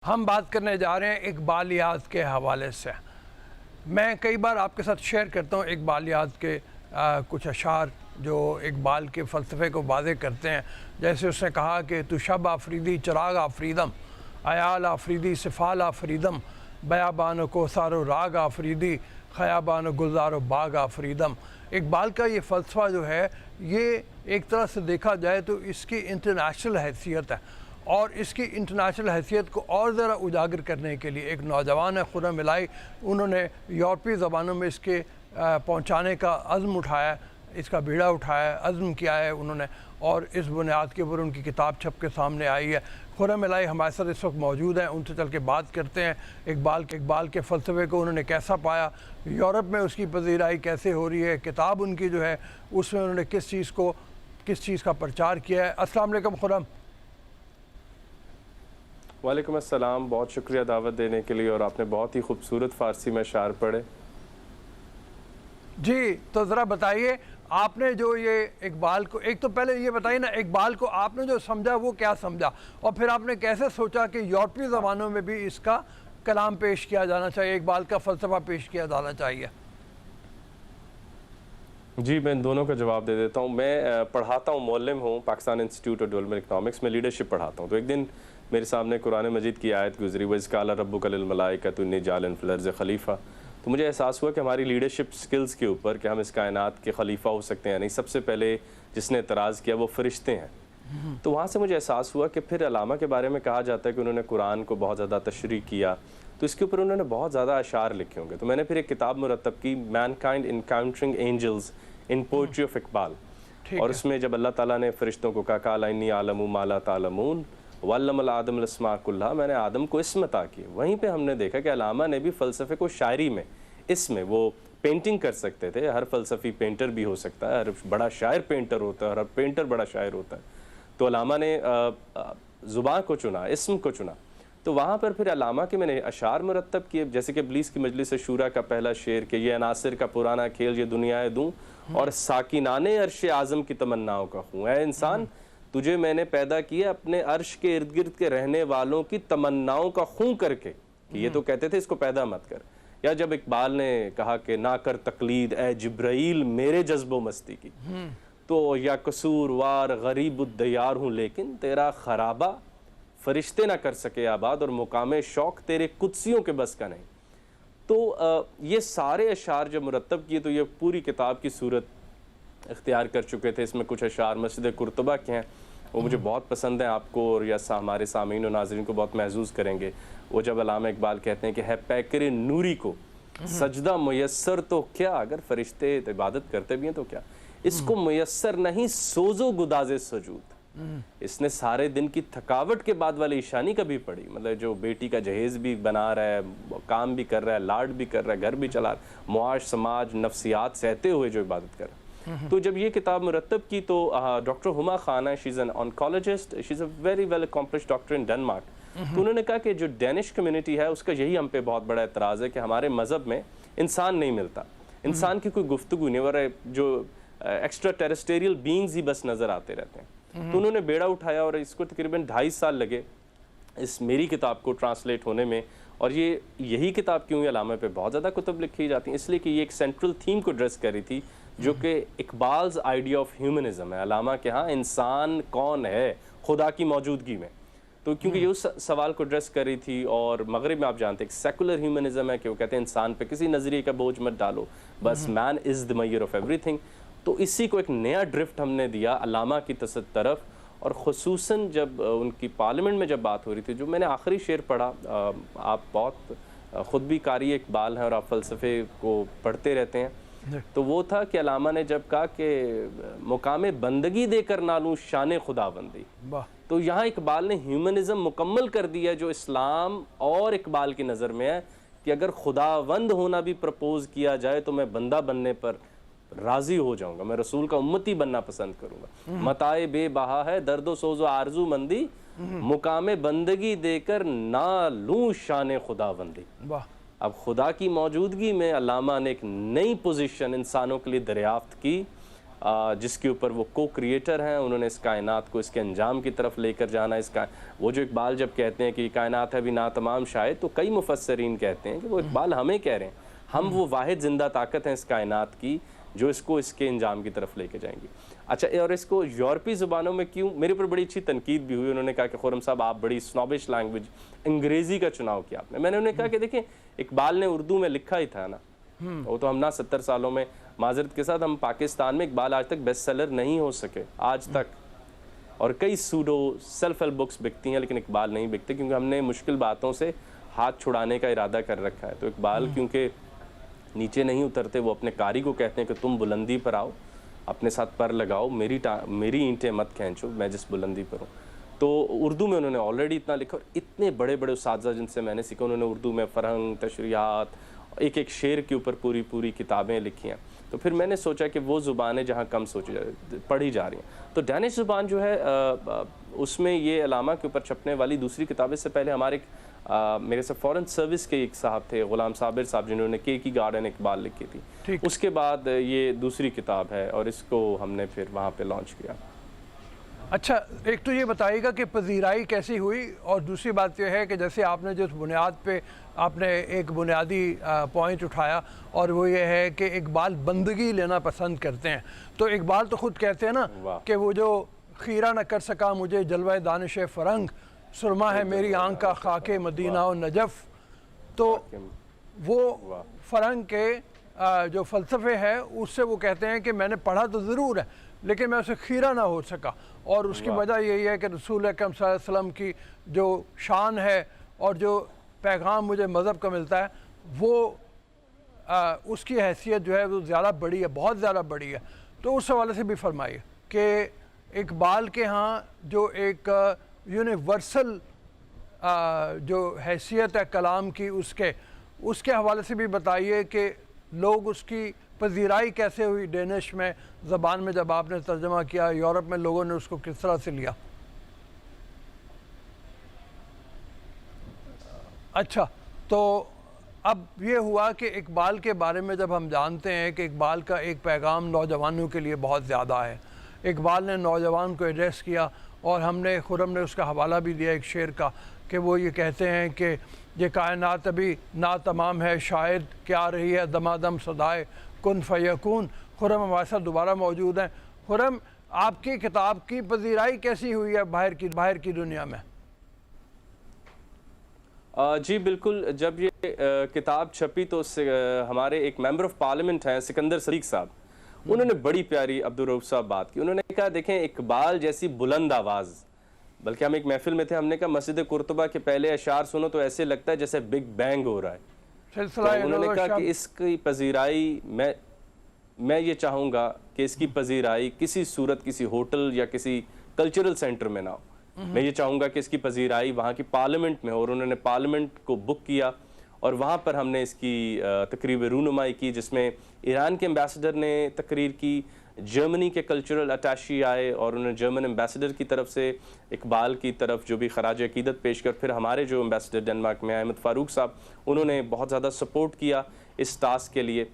हम बात करने जा रहे हैं इकबाल याद के हवाले से। मैं कई बार आपके साथ शेयर करता हूँ इकबाल याद के कुछ अशार जो इकबाल के फ़लसफ़े को वाज़ेह करते हैं। जैसे उसने कहा कि तू शब आफरीदी चिराग आफरीदम, अयाल आफरीदी सिफ़ाल आफरीदम, बयाबान को सारो राग आफरीदी, ख़याबान गुलजार बाग आफरीदम। इकबाल का ये फ़लसफ़ा जो है ये एक तरह से देखा जाए तो इसकी इंटरनेशनल हैसियत है, और इसकी इंटरनेशनल हैसियत को और ज़रा उजागर करने के लिए एक नौजवान है खुर्रम इलाही, उन्होंने यूरोपीय ज़बानों में इसके पहुँचाने का अज़्म उठाया, इसका बीड़ा उठाया, अज़्म किया है उन्होंने, और इस बुनियाद के ऊपर उनकी किताब छप के सामने आई है। खुर्रम इलाही हमारे साथ इस वक्त मौजूद हैं, उनसे चल के बात करते हैं इकबाल के फ़लसफ़े को उन्होंने कैसा पाया, यूरोप में उसकी पज़ीराई कैसे हो रही है, किताब उनकी जो है उसमें उन्होंने किस चीज़ का प्रचार किया है। अस्सलाम वालेकुम खुर्रम। वालेकुम अस्सलाम, बहुत शुक्रिया दावत देने के लिए, और आपने बहुत ही खूबसूरत फ़ारसी में अशार पढ़े। जी, तो ज़रा बताइए आपने जो ये इकबाल को, एक तो पहले ये बताइए ना, इकबाल को आपने जो समझा वो क्या समझा, और फिर आपने कैसे सोचा कि यूरोपीय ज़मानों में भी इसका कलाम पेश किया जाना चाहिए, इकबाल का फ़लसफ़ा पेश किया जाना चाहिए। जी, मैं इन दोनों का जवाब दे देता हूँ। मैं पढ़ाता हूँ, मौल्लिम हूँ, Pakistan institute of development economics में लीडरशिप पढ़ाता हूँ। तो एक दिन मेरे सामने कुरान मजीद की आयत गुजरी, वज़ क़ाला रब्बुका लिल मलाइकति इन्नी जाइलुन फ़िल अर्ज़ि ख़लीफ़ा। तो मुझे एहसास हुआ कि हमारी लीडरशिप स्किल्स के ऊपर कि हम इस कायनात के खलीफा हो सकते हैं नहीं, सबसे पहले जिसने एतराज़ किया वो फ़रिश्ते हैं। तो वहाँ से मुझे एहसास हुआ कि फिर अलामा के बारे में कहा जाता है कि उन्होंने कुरान को बहुत ज़्यादा तशरीह किया, तो इसके ऊपर उन्होंने बहुत ज़्यादा अशार लिखे होंगे। तो मैंने फिर एक किताब मुरतब की, mankind encountering angels in poetry of Iqbal, और उसमें जब अल्लाह ताला ने फ़रिश्तों को कहा क़ाला इन्नी आलमु मा ला तालमून वल्लमल आदम अस्मा कुल्हा, मैंने आदम को इस्म अता किए। वहीं पे हमने देखा कि अलामा ने भी फ़लसफ़े को शायरी में, इसमें वो पेंटिंग कर सकते थे। हर फ़लसफ़ी पेंटर भी हो सकता है, हर बड़ा शायर पेंटर होता है, हर पेंटर बड़ा शायर होता है। तो अलामा ने ज़ुबान को चुना, इस्म को चुना। तो वहाँ पर फिर अलामा के मैंने अशार मुरतब किए, जैसे कि इब्लीस की मजलिस शूरा का पहला शेर कि ये अनासिर का पुराना खेल ये दुनियाए दूँ, और साकिनाने अर्श आज़म की तमन्नाओं का खूँ। ऐ इंसान, तुझे मैंने पैदा किया अपने अर्श के इर्द गिर्द के रहने वालों की तमन्नाओं का खूँ करके, कि ये तो कहते थे इसको पैदा मत कर। या जब इकबाल ने कहा कि ना कर तकलीद ए जिब्राइल मेरे जज्बो मस्ती की, तो या कसूरवार गरीब उद्दयार हूँ लेकिन तेरा खराबा फरिश्ते ना कर सके आबाद, और मुकामे शौक तेरे कुदसियों के बस का नहीं। तो ये सारे अशार जब मुरतब किए तो ये पूरी किताब की सूरत इख्तियार कर चुके थे। इसमें कुछ अशार मस्जिद कुर्तबा के हैं, वो मुझे बहुत पसंद हैं, आपको और या हमारे सामीन और नाज़रीन को बहुत महसूस करेंगे। वो जब अल्लामा इकबाल कहते हैं कि है पैकर नूरी को सजदा मुयस्सर तो क्या, अगर फरिश्ते इबादत करते भी हैं तो क्या, इसको मुयस्सर नहीं सोजो गुदाजे सजूद। इसने सारे दिन की थकावट के बाद वाली ईशानी कभी पड़ी, मतलब जो बेटी का जहेज़ भी बना रहा है, काम भी कर रहा है, लाड भी कर रहा है, घर भी चला रहा है, मुआश समाज नफ्सियात सहते हुए जो इबादत कर रहा है। तो जब ये किताब मुरतब की तो डॉक्टर हुमा खान है, she is an oncologist, she is a very well accomplished doctor in Denmark. तो उन्होंने कहा कि जो डेनिश कम्युनिटी है उसका यही हम पे बहुत बड़ा एतराज़ है कि हमारे मज़हब में इंसान नहीं मिलता, इंसान की कोई गुफ्तगू नहीं, और जो एक्स्ट्रा टेरेस्टेरियल बींग्स ही बस नज़र आते रहते हैं। तो उन्होंने बेड़ा उठाया, और इसको तकरीबन 2.5 साल लगे इस मेरी किताब को ट्रांसलेट होने में। और ये यही किताब क्यों, अलामा पे बहुत ज़्यादा कुतुब लिखी जाती हैं, इसलिए कि ये एक सेंट्रल थीम को एड्रेस कर रही थी, जो कि इकबाल्स आइडिया ऑफ ह्यूमनिज़म है। अलामा के यहाँ इंसान कौन है खुदा की मौजूदगी में, तो क्योंकि ये उस सवाल को एड्रेस कर रही थी। और मगरिब में आप जानते हैं एक सेकुलर ह्यूमनिज़म है कि वो कहते हैं इंसान पे किसी नज़रिए का बोझ मत डालो, बस man is the mayor of everything. तो इसी को एक नया ड्रिफ्ट हमने दिया अलामा की तरफ, और ख़ुसूसन जब उनकी पार्लियामेंट में जब बात हो रही थी, जो मैंने आखिरी शेर पढ़ा, आप बहुत ख़ुद भी कारी इकबाल हैं और आप फ़लसफ़े को पढ़ते रहते हैं, तो वो था कि अलामा ने जब कहा कि मुकामे बंदगी देकर नालूं शान खुदाबंदी, तो यहाँ इकबाल ने ह्यूमनिज़म मुकम्मल कर दिया जो इस्लाम और इकबाल की नज़र में है, कि अगर खुदावंद होना भी प्रपोज़ किया जाए तो मैं बंदा बनने पर राज़ी हो जाऊंगा, मैं रसूल का उम्मती बनना पसंद करूंगा। मताए बेबहा है दर्दो सोजो आरजू मंदी, मुकामे बंदगी देकर ना लूं शान खुदाबंदी। अब खुदा की मौजूदगी में अल्लामा ने एक नई पोजीशन इंसानों के लिए दरियाफ्त की, जिसके ऊपर वो को क्रिएटर हैं, उन्होंने इस कायनात को इसके अंजाम की तरफ लेकर जाना। इसका वो जो इकबाल जब कहते हैं कि कायनात है भी ना तमाम शायद, तो कई मुफस्सरीन कहते हैं कि वो इकबाल हमें कह रहे हैं, हम वो वाहिद जिंदा ताकत हैं इस कायनात की जो इसको इसके अंजाम की तरफ लेके जाएंगी। अच्छा, और इसको यूरोपीय ज़ुबानों में क्यों, मेरे ऊपर बड़ी अच्छी तनकीद भी हुई। उन्होंने कहा कि खुर्रम साहब आप बड़ी स्नॉबिश लैंग्वेज अंग्रेज़ी का चुनाव किया आपने। मैंने उन्हें कहा कि देखिए इकबाल ने उर्दू में लिखा ही था ना, वो तो हम ना 70 सालों में, माजरत के साथ हम पाकिस्तान में इकबाल आज तक बेस्ट सेलर नहीं हो सके आज तक, और कई सूडो सेल्फ हेल्प बुक्स बिकती हैं लेकिन इकबाल नहीं बिकते, क्योंकि हमने मुश्किल बातों से हाथ छुड़ाने का इरादा कर रखा है। तो इकबाल क्योंकि नीचे नहीं उतरते, वो अपने कारी को कहते हैं कि तुम बुलंदी पर आओ, अपने साथ पर लगाओ, मेरी ईंटें मत खींचो, मैं जिस बुलंदी पर हूँ। तो उर्दू में उन्होंने ऑलरेडी इतना लिखा, और इतने बड़े बड़े उस्ताद जिनसे मैंने सीखा, उन्होंने उर्दू में फ़रहंग, तशरीहात, एक एक शेर के ऊपर पूरी पूरी किताबें लिखी हैं। तो फिर मैंने सोचा कि वो ज़ुबानें जहाँ कम पढ़ी जा रही हैं, तो डैनिश ज़ुबान जो है उसमें ये अलामा के ऊपर छपने वाली दूसरी किताबें से पहले हमारे मेरे से फॉरेन सर्विस के एक साहब थे, गुलाम साबिर साहब, जिन्होंने की गार्डन इकबाल लिखी थी। उसके बाद ये दूसरी किताब है और इसको हमने फिर वहाँ पे लॉन्च किया। अच्छा, एक तो ये बताइएगा कि पजीराई कैसी हुई, और दूसरी बात यह है कि जैसे आपने जिस बुनियाद पे आपने एक बुनियादी पॉइंट उठाया, और वो ये है कि इकबाल बंदगी लेना पसंद करते हैं। तो इकबाल तो खुद कहते हैं ना कि वो जो खीरा न कर सका मुझे जलवा दानिश फ़रंग, सुरमा है मेरी आंख का खाके मदीना और नजफ़। तो वो फ़रंग के जो फ़लसफ़े है उससे वो कहते हैं कि मैंने पढ़ा तो ज़रूर है लेकिन मैं उसे खीरा ना हो सका, और उसकी वजह यही है कि रसूल अकरम सल्लल्लाहु अलैहि वसल्लम की जो शान है और जो पैगाम मुझे मज़हब का मिलता है वो उसकी हैसियत जो है वो ज़्यादा बड़ी है, बहुत ज़्यादा बड़ी है। तो उस हवाले से भी फरमाइए कि इकबाल के यहाँ जो एक यूनिवर्सल जो हैसियत है कलाम की, उसके हवाले से भी बताइए कि लोग उसकी पजीराई कैसे हुई डेनिश में ज़बान में जब आपने तर्जमा किया, यूरोप में लोगों ने उसको किस तरह से लिया। अच्छा, तो अब ये हुआ कि इकबाल के बारे में जब हम जानते हैं कि इकबाल का एक पैगाम नौजवानों के लिए बहुत ज़्यादा है, इकबाल ने नौजवान को एड्रेस किया, और हमने खुर्रम ने उसका हवाला भी दिया एक शेर का कि वो ये कहते हैं कि ये कायनात अभी ना तमाम है शायद, क्या रही है दमादम सदाए कुन फयकून। खुर्रम हमारे साथ दोबारा मौजूद हैं। खुर्रम, आपकी किताब की पजीराई कैसी हुई है बाहर की दुनिया में? जी बिल्कुल, जब ये किताब छपी तो हमारे एक मेंबर ऑफ पार्लियामेंट हैं सिकंदर सदीक साहब, उन्होंने बड़ी प्यारी अब्दुल रऊफ साहब बात की। उन्होंने कहा देखें इकबाल जैसी बुलंद आवाज़, बल्कि हम एक महफिल में थे, हमने कहा मस्जिद कुर्तबा के पहले अशार सुनो तो ऐसे लगता है जैसे बिग बैंग हो रहा है। तो उन्होंने कहा कि इसकी पजीराई मैं ये चाहूँगा कि इसकी पजीराई किसी सूरत किसी होटल या किसी कल्चरल सेंटर में ना हो, मैं ये चाहूँगा कि इसकी पजीराई वहाँ की पार्लियामेंट में हो। और उन्होंने पार्लियामेंट को बुक किया और वहाँ पर हमने इसकी तकरीब रूनुमाई की, जिसमें ईरान के एम्बेसडर ने तकरीर की, जर्मनी के कल्चरल अटैशी आए और उन्होंने जर्मन एम्बेसडर की तरफ से इकबाल की तरफ जो भी खराज अकीदत पेश कर, फिर हमारे जो एम्बेसडर डेनमार्क में अहमद फ़ारूक साहब, उन्होंने बहुत ज़्यादा सपोर्ट किया इस टास्क के लिए।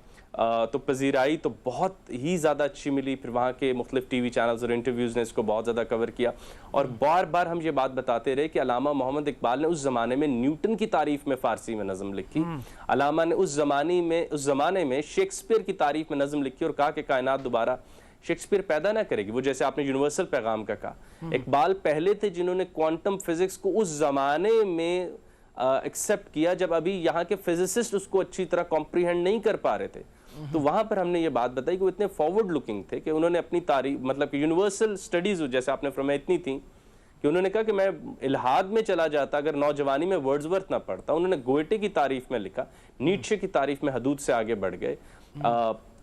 तो पजीराई तो बहुत ही ज़्यादा अच्छी मिली। फिर वहाँ के मुख्तलिफ टीवी चैनल्स और इंटरव्यूज़ ने इसको बहुत ज़्यादा कवर किया, और बार बार हम ये बात बताते रहे कि अलामा मोहम्मद इकबाल ने उस ज़माने में न्यूटन की तारीफ़ में फ़ारसी में नज़म लिखी, अलामा ने उस ज़माने में शेक्सपियर की तारीफ़ में नज़म लिखी और कहा कि कायनात दोबारा शेक्सपियर पैदा ना करेगी। वो जैसे आपने यूनिवर्सल पैगाम का कहा, इकबाल पहले थे जिन्होंने क्वांटम फिजिक्स को उस ज़माने में एक्सेप्ट किया जब अभी यहाँ के फिजिसिस्ट उसको अच्छी तरह कॉम्प्रीहेंड नहीं कर पा रहे थे। तो वहाँ पर हमने ये बात बताई कि वो इतने फॉरवर्ड लुकिंग थे कि उन्होंने अपनी तारीफ, मतलब कि यूनिवर्सल स्टडीज़ जैसे आपने फरमाया इतनी थी कि उन्होंने कहा कि मैं इल्हाद में चला जाता अगर नौजवानी में वर्ड्सवर्थ ना पढ़ता। उन्होंने गोएटे की तारीफ में लिखा, नीट्शे की तारीफ में हदूद से आगे बढ़ गए।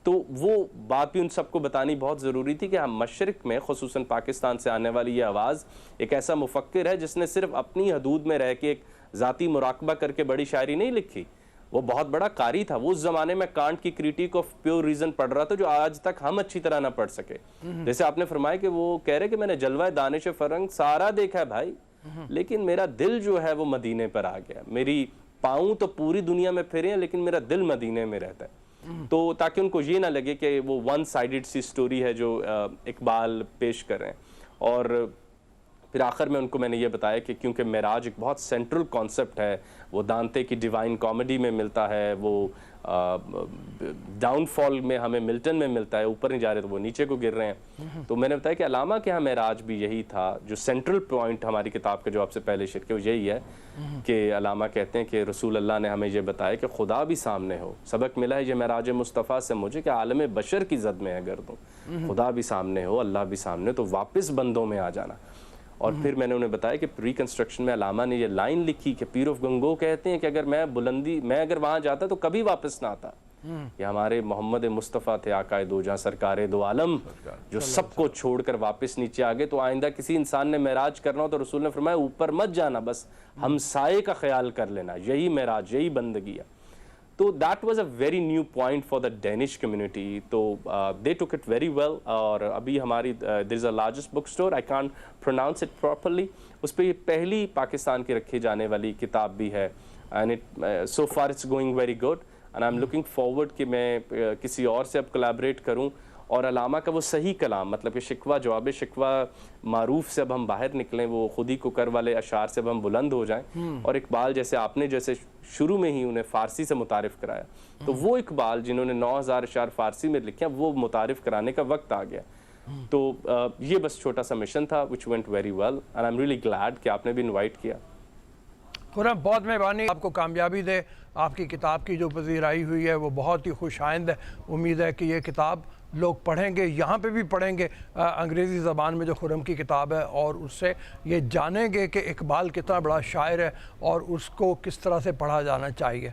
तो वो बात भी उन सबको बतानी बहुत ज़रूरी थी कि हम मशरिक़ में ख़ुसूसन पाकिस्तान से आने वाली ये आवाज़ एक ऐसा मुफ़क्किर है जिसने सिर्फ अपनी हदूद में रह के एक ज़ाती मुराकबा करके बड़ी शायरी नहीं लिखी, वो बहुत बड़ा कारी था। वो उस ज़माने में कांट की क्रिटिक ऑफ प्योर रीज़न पढ़ रहा था जो आज तक हम अच्छी तरह ना पढ़ सके। जैसे आपने फरमाया कि वो कह रहे कि मैंने जलवा दानिश फ़रंग सारा देखा है भाई, लेकिन मेरा दिल जो है वो मदीने पर आ गया। मेरी पाँव तो पूरी दुनिया में फिरे हैं लेकिन मेरा दिल मदीने में रहता है। तो ताकि उनको ये ना लगे कि वो वन साइडेड सी स्टोरी है जो इकबाल पेश कर रहे हैं। और फिर आखिर में उनको मैंने ये बताया कि क्योंकि मेराज एक बहुत सेंट्रल कॉन्सेप्ट है, वो दांते की डिवाइन कॉमेडी में मिलता है, वो डाउनफॉल में हमें मिल्टन में मिलता है, ऊपर नहीं जा रहे तो वो नीचे को गिर रहे हैं। तो मैंने बताया कि अलामा के यहाँ मेराज भी यही था, जो सेंट्रल पॉइंट हमारी किताब के जो आपसे पहले शेयर किया वो यही है कि अलामा कहते हैं कि रसूल अल्लाह ने हमें ये बताया कि खुदा भी सामने हो। सबक मिला है ये मेराज मुस्तफ़ा से मुझे कि आलम बशर की जद में है गर्दों, खुदा भी सामने हो, अल्लाह भी सामने हो, तो वापस बंदों में आ जाना। और फिर मैंने उन्हें बताया कि रिकंस्ट्रक्शन में अलामा ने ये लाइन लिखी कि पीर ऑफ गंगो कहते हैं कि अगर मैं अगर वहाँ जाता तो कभी वापस ना आता। ये हमारे मोहम्मद मुस्तफ़ा थे, आकाए दो जहां सरकारे दो आलम, जो सबको छोड़कर वापस नीचे आ गए। तो आइंदा किसी इंसान ने मेराज करना हो तो रसूल ने फरमाया ऊपर मत जाना, बस हमसाये का ख्याल कर लेना, यही मेराज, यही बंदगी है। तो that was a very new point for the Danish community. तो they took it very well. और अभी हमारी there is a largest book store, I can't pronounce it properly, उस पर ये पहली पाकिस्तान की रखी जाने वाली किताब भी है। And it so far it's going very good and I am looking forward कि मैं किसी और से अब कोलैबोरेट करूं और अलामा का वो सही कलाम, मतलब कि शिकवा जवाब शिकवा मारूफ से अब हम बाहर निकलें, वो खुद ही कुकर वाले अशार से अब हम बुलंद हो जाएं। और इकबाल जैसे आपने जैसे शुरू में ही उन्हें फ़ारसी से मुतारिफ़ कराया, तो वो इकबाल जिन्होंने 9000 अशार फ़ारसी में लिखे वो मुतारिफ़ कराने का वक्त आ गया। तो ये बस छोटा सा मिशन था which went very well and I am really glad कि आपने भी इन्वाइट किया। खुर्रम, बहुत मेहरबानी, आपको कामयाबी दे। आपकी किताब की जो पजीराई हुई है वो बहुत ही खुशाइंद है। उम्मीद है कि ये किताब लोग पढ़ेंगे, यहाँ पे भी पढ़ेंगे अंग्रेज़ी ज़बान में जो खुर्रम की किताब है, और उससे ये जानेंगे कि इकबाल कितना बड़ा शायर है और उसको किस तरह से पढ़ा जाना चाहिए।